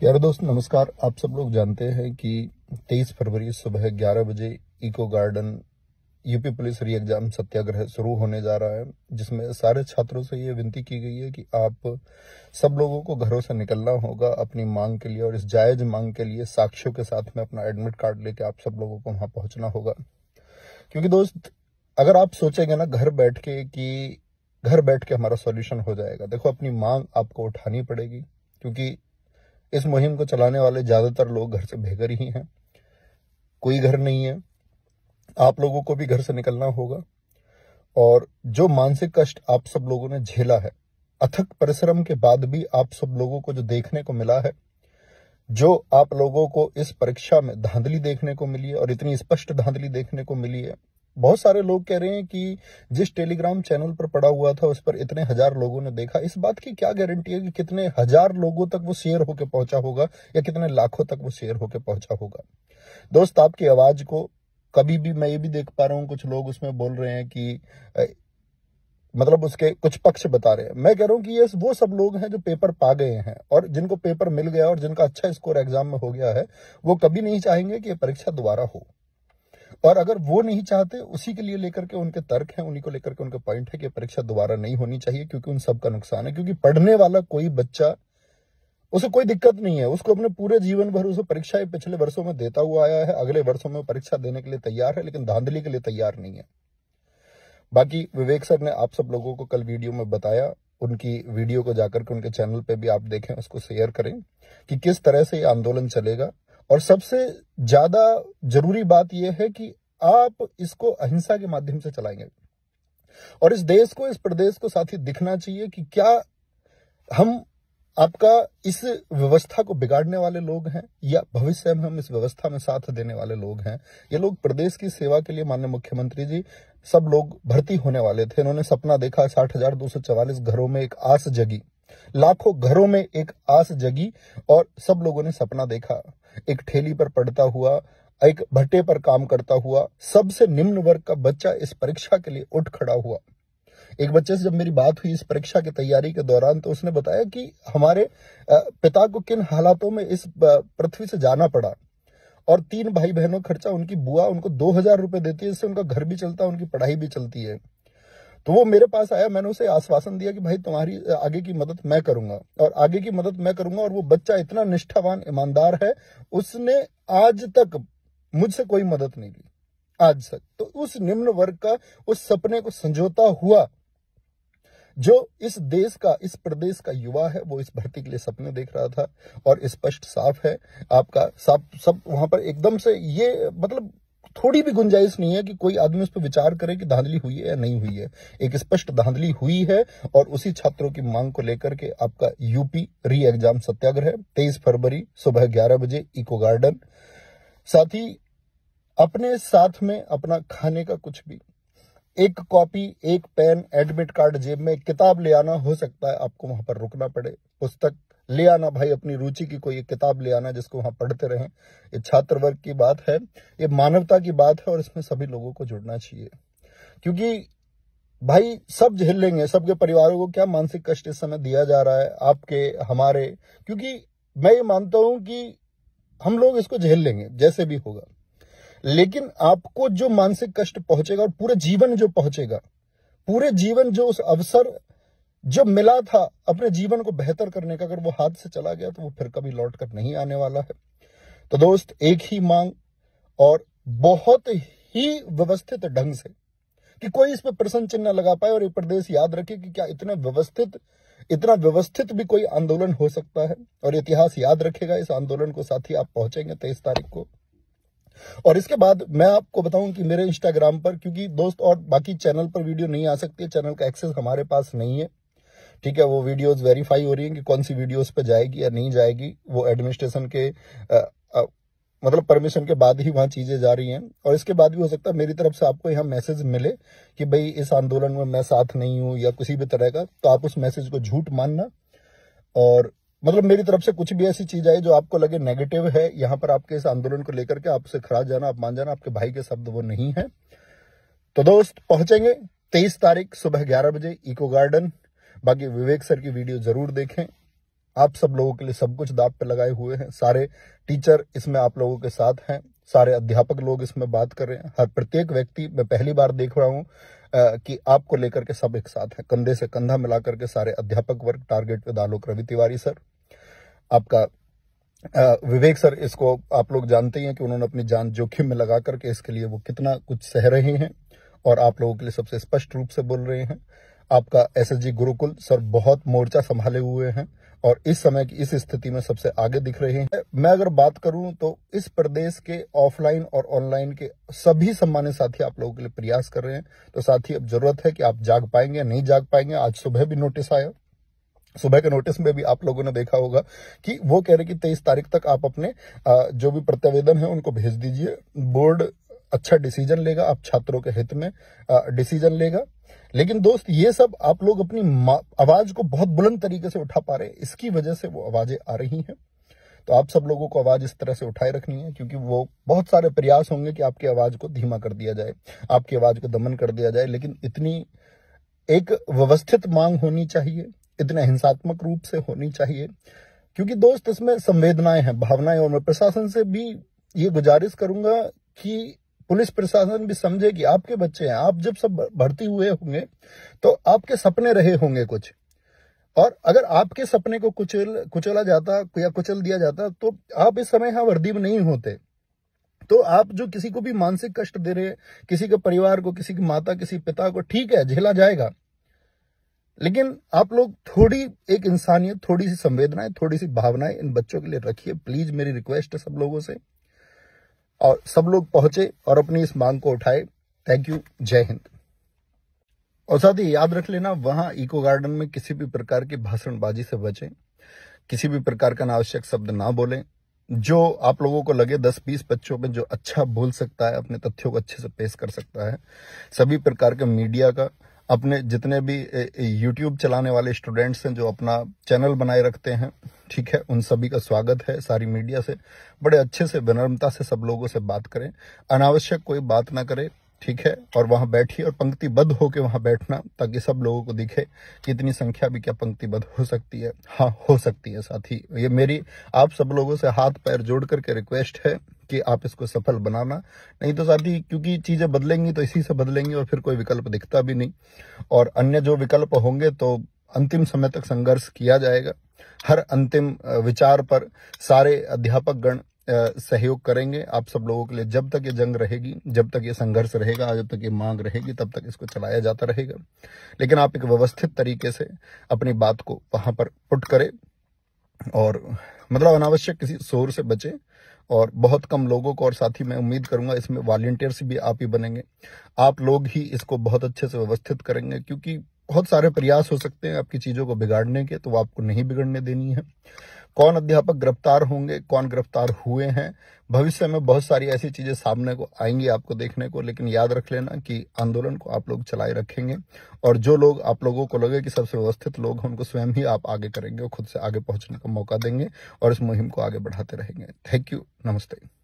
यार दोस्त नमस्कार। आप सब लोग जानते हैं कि 23 फरवरी सुबह 11 बजे eco garden UP police re exam सत्याग्रह शुरू होने जा रहा है, जिसमें सारे छात्रों से ये विनती की गई है कि आप सब लोगों को घरों से निकलना होगा अपनी मांग के लिए, और इस जायज मांग के लिए साक्ष्यों के साथ में अपना एडमिट कार्ड लेके आप सब लोगों को वहां पहुंचना होगा। क्योंकि दोस्त, अगर आप सोचेंगे ना घर बैठ के हमारा सॉल्यूशन हो जाएगा, देखो अपनी मांग आपको उठानी पड़ेगी। क्योंकि इस मुहिम को चलाने वाले ज्यादातर लोग घर से बेघर ही हैं, कोई घर नहीं है। आप लोगों को भी घर से निकलना होगा, और जो मानसिक कष्ट आप सब लोगों ने झेला है, अथक परिश्रम के बाद भी आप सब लोगों को जो देखने को मिला है, जो आप लोगों को इस परीक्षा में धांधली देखने को मिली है, और इतनी स्पष्ट धांधली देखने को मिली है। बहुत सारे लोग कह रहे हैं कि जिस टेलीग्राम चैनल पर पड़ा हुआ था उस पर इतने हजार लोगों ने देखा। इस बात की क्या गारंटी है कि कितने हजार लोगों तक वो शेयर होकर पहुंचा होगा, या कितने लाखों तक वो शेयर होकर पहुंचा होगा। दोस्त, आपकी आवाज को कभी भी, मैं ये भी देख पा रहा हूं कुछ लोग उसमें बोल रहे हैं कि मतलब उसके कुछ पक्ष बता रहे हैं। मैं कह रहा हूं कि ये वो सब लोग हैं जो पेपर पा गए हैं, और जिनको पेपर मिल गया और जिनका अच्छा स्कोर एग्जाम में हो गया है, वो कभी नहीं चाहेंगे कि ये परीक्षा दोबारा हो। और अगर वो नहीं चाहते, उसी के लिए लेकर के उनके तर्क हैं, उन्हीं को लेकर के उनका पॉइंट है कि परीक्षा दोबारा नहीं होनी चाहिए, क्योंकि उन सबका नुकसान है। क्योंकि पढ़ने वाला कोई बच्चा, उसे कोई दिक्कत नहीं है, उसको अपने पूरे जीवन भर उसे परीक्षाएं पिछले वर्षों में देता हुआ आया है, अगले वर्षों में परीक्षा देने के लिए तैयार है, लेकिन धांधली के लिए तैयार नहीं है। बाकी विवेक सर ने आप सब लोगों को कल वीडियो में बताया, उनकी वीडियो को जाकर के उनके चैनल पे भी आप देखें, उसको शेयर करें कि किस तरह से ये आंदोलन चलेगा। और सबसे ज्यादा जरूरी बात यह है कि आप इसको अहिंसा के माध्यम से चलाएंगे, और इस देश को, इस प्रदेश को साथ ही दिखना चाहिए कि क्या हम आपका इस व्यवस्था को बिगाड़ने वाले लोग हैं, या भविष्य में हम इस व्यवस्था में साथ देने वाले लोग हैं। ये लोग प्रदेश की सेवा के लिए, माननीय मुख्यमंत्री जी, सब लोग भर्ती होने वाले थे। इन्होंने सपना देखा, 60,244 घरों में एक आस जगी, लाखों घरों में एक आस जगी, और सब लोगों ने सपना देखा। एक ठेली पर पड़ता हुआ, एक भट्टे पर काम करता हुआ, सबसे निम्न वर्ग का बच्चा इस परीक्षा के लिए उठ खड़ा हुआ। एक बच्चे से जब मेरी बात हुई इस परीक्षा की तैयारी के दौरान, तो उसने बताया कि हमारे पिता को किन हालातों में इस पृथ्वी से जाना पड़ा, और 3 भाई बहनों खर्चा, उनकी बुआ उनको 2,000 रुपए देती है, इससे उनका घर भी चलता है, उनकी पढ़ाई भी चलती है। तो वो मेरे पास आया, मैंने उसे आश्वासन दिया कि भाई तुम्हारी आगे की मदद मैं करूंगा, और आगे की मदद मैं करूंगा। और वो बच्चा इतना निष्ठावान, ईमानदार है, उसने आज तक मुझसे कोई मदद नहीं ली, आज तक। तो उस निम्न वर्ग का उस सपने को संजोता हुआ जो इस देश का, इस प्रदेश का युवा है, वो इस भर्ती के लिए सपने देख रहा था। और स्पष्ट साफ है आपका, सब वहां पर एकदम से, ये मतलब थोड़ी भी गुंजाइश नहीं है कि कोई आदमी उस पर विचार करे कि धांधली हुई है या नहीं हुई है। एक स्पष्ट धांधली हुई है, और उसी छात्रों की मांग को लेकर के आपका यूपी री एग्जाम सत्याग्रह 23 फरवरी सुबह 11 बजे इको गार्डन। साथ ही अपने साथ में अपना खाने का कुछ भी, एक कॉपी, एक पेन, एडमिट कार्ड जेब में, किताब ले आना। हो सकता है आपको वहां पर रुकना पड़े, पुस्तक ले आना भाई, अपनी रुचि की कोई एक किताब ले आना जिसको वहां पढ़ते रहें। ये छात्र वर्ग की बात है, ये मानवता की बात है, और इसमें सभी लोगों को जुड़ना चाहिए। क्योंकि भाई सब झेल लेंगे, सबके परिवारों को क्या मानसिक कष्ट इस समय दिया जा रहा है, आपके, हमारे। क्योंकि मैं ये मानता हूं कि हम लोग इसको झेल लेंगे जैसे भी होगा, लेकिन आपको जो मानसिक कष्ट पहुंचेगा, और पूरे जीवन जो पहुंचेगा, पूरे जीवन जो उस अवसर जो मिला था अपने जीवन को बेहतर करने का, अगर वो हाथ से चला गया तो वो फिर कभी लौट कर नहीं आने वाला है। तो दोस्त, एक ही मांग, और बहुत ही व्यवस्थित ढंग से, कि कोई इस पर प्रश्न चिन्ह लगा पाए। और ये प्रदेश याद रखे कि क्या इतना व्यवस्थित भी कोई आंदोलन हो सकता है, और इतिहास याद रखेगा इस आंदोलन को। साथ ही आप पहुंचेंगे 23 तारीख को। और इसके बाद मैं आपको बताऊं कि मेरे इंस्टाग्राम पर, क्योंकि दोस्त और बाकी चैनल पर वीडियो नहीं आ सकती है, चैनल का एक्सेस हमारे पास नहीं है, ठीक है। वो वीडियोस वेरीफाई हो रही हैं कि कौन सी वीडियोस पे जाएगी या नहीं जाएगी, वो एडमिनिस्ट्रेशन के मतलब परमिशन के बाद ही वहां चीजें जा रही हैं। और इसके बाद भी हो सकता है मेरी तरफ से आपको यहाँ मैसेज मिले कि भाई इस आंदोलन में मैं साथ नहीं हूं, या किसी भी तरह का, तो आप उस मैसेज को झूठ मानना। और मतलब मेरी तरफ से कुछ भी ऐसी चीज आई जो आपको लगे नेगेटिव है यहाँ पर आपके इस आंदोलन को लेकर के, आपसे खड़ा जाना, आप मान जाना, आपके भाई के शब्द वो नहीं है। तो दोस्त, पहुंचेंगे 23 तारीख सुबह 11 बजे इको गार्डन। बाकी विवेक सर की वीडियो जरूर देखें। आप सब लोगों के लिए सब कुछ दांव पे लगाए हुए हैं। सारे टीचर इसमें आप लोगों के साथ हैं, सारे अध्यापक लोग इसमें बात कर रहे हैं। हर प्रत्येक व्यक्ति, मैं पहली बार देख रहा हूं कि आपको लेकर के सब एक साथ है, कंधे से कंधा मिला करके सारे अध्यापक वर्ग। Target with Alok Ravi Tiwari sir, आपका विवेक सर, इसको आप लोग जानते ही हैं कि उन्होंने अपनी जान जोखिम में लगा करके इसके लिए वो कितना कुछ सह रहे हैं और आप लोगों के लिए सबसे स्पष्ट रूप से बोल रहे हैं। आपका एसएसजी गुरुकुल सर बहुत मोर्चा संभाले हुए हैं और इस समय की इस स्थिति में सबसे आगे दिख रहे हैं। मैं अगर बात करूं तो इस प्रदेश के ऑफलाइन और ऑनलाइन के सभी सम्मानित साथी आप लोगों के लिए प्रयास कर रहे हैं। तो साथी, अब जरूरत है कि आप जाग पाएंगे, नहीं जाग पाएंगे। आज सुबह भी नोटिस आया, सुबह के नोटिस में भी आप लोगों ने देखा होगा कि वो कह रहे कि 23 तारीख तक आप अपने जो भी प्रतिवेदन है उनको भेज दीजिए। बोर्ड अच्छा डिसीजन लेगा, आप छात्रों के हित में डिसीजन लेगा। लेकिन दोस्त, ये सब आप लोग अपनी आवाज को बहुत बुलंद तरीके से उठा पा रहे हैं, इसकी वजह से वो आवाजें आ रही हैं। तो आप सब लोगों को आवाज इस तरह से उठाए रखनी है, क्योंकि वो बहुत सारे प्रयास होंगे कि आपकी आवाज को धीमा कर दिया जाए, आपकी आवाज को दमन कर दिया जाए। लेकिन इतनी एक व्यवस्थित मांग होनी चाहिए, इतने हिंसात्मक रूप से होनी चाहिए, क्योंकि दोस्त इसमें संवेदनाएं हैं, भावनाएं। और मैं प्रशासन से भी ये गुजारिश करूंगा कि पुलिस प्रशासन भी समझे कि आपके बच्चे हैं। आप जब सब भर्ती हुए होंगे तो आपके सपने रहे होंगे कुछ, और अगर आपके सपने को कुचला जाता या कुचल दिया जाता तो आप इस समय यहां वर्दी में नहीं होते। तो आप जो किसी को भी मानसिक कष्ट दे रहे, किसी के परिवार को, किसी की माता, किसी पिता को, ठीक है, झेला जाएगा, लेकिन आप लोग थोड़ी एक इंसानियत, थोड़ी सी संवेदनाएं, थोड़ी सी भावनाएं इन बच्चों के लिए रखिए। प्लीज, मेरी रिक्वेस्ट है सब लोगों से, और सब लोग पहुंचे और अपनी इस मांग को उठाए। थैंक यू, जय हिंद। और साथ ही याद रख लेना, वहां इको गार्डन में किसी भी प्रकार की भाषणबाजी से बचें, किसी भी प्रकार का अनावश्यक शब्द ना बोलें। जो आप लोगों को लगे 10-20 बच्चों में जो अच्छा बोल सकता है, अपने तथ्यों को अच्छे से पेश कर सकता है, सभी प्रकार के मीडिया का, अपने जितने भी यूट्यूब चलाने वाले स्टूडेंट्स हैं जो अपना चैनल बनाए रखते हैं, ठीक है, उन सभी का स्वागत है। सारी मीडिया से बड़े अच्छे से, विनम्रता से सब लोगों से बात करें, अनावश्यक कोई बात ना करें, ठीक है। और वहां बैठिए और पंक्तिबद्ध होकर वहां बैठना, ताकि सब लोगों को दिखे कि इतनी संख्या भी क्या पंक्तिबद्ध हो सकती है। हाँ, हो सकती है साथी। ये मेरी आप सब लोगों से हाथ पैर जोड़ करके रिक्वेस्ट है कि आप इसको सफल बनाना। नहीं तो साथी, क्योंकि चीजें बदलेंगी तो इसी से बदलेंगी और फिर कोई विकल्प दिखता भी नहीं, और अन्य जो विकल्प होंगे तो अंतिम समय तक संघर्ष किया जाएगा। हर अंतिम विचार पर सारे अध्यापक गण सहयोग करेंगे आप सब लोगों के लिए। जब तक ये जंग रहेगी, जब तक ये संघर्ष रहेगा, जब तक ये मांग रहेगी, तब तक इसको चलाया जाता रहेगा। लेकिन आप एक व्यवस्थित तरीके से अपनी बात को वहां पर पुट करें, और मतलब अनावश्यक किसी शोर से बचें, और बहुत कम लोगों को। और साथ ही मैं उम्मीद करूंगा इसमें वॉलंटियर्स भी आप ही बनेंगे, आप लोग ही इसको बहुत अच्छे से व्यवस्थित करेंगे, क्योंकि बहुत सारे प्रयास हो सकते हैं आपकी चीजों को बिगाड़ने के, तो वो आपको नहीं बिगड़ने देनी है। कौन अध्यापक गिरफ्तार होंगे, कौन गिरफ्तार हुए हैं, भविष्य में बहुत सारी ऐसी चीजें सामने को आएंगी आपको देखने को। लेकिन याद रख लेना कि आंदोलन को आप लोग चलाए रखेंगे, और जो लोग आप लोगों को लगे कि सबसे व्यवस्थित लोग हैं, उनको स्वयं ही आप आगे करेंगे और खुद से आगे पहुंचने का मौका देंगे, और इस मुहिम को आगे बढ़ाते रहेंगे। थैंक यू, नमस्ते।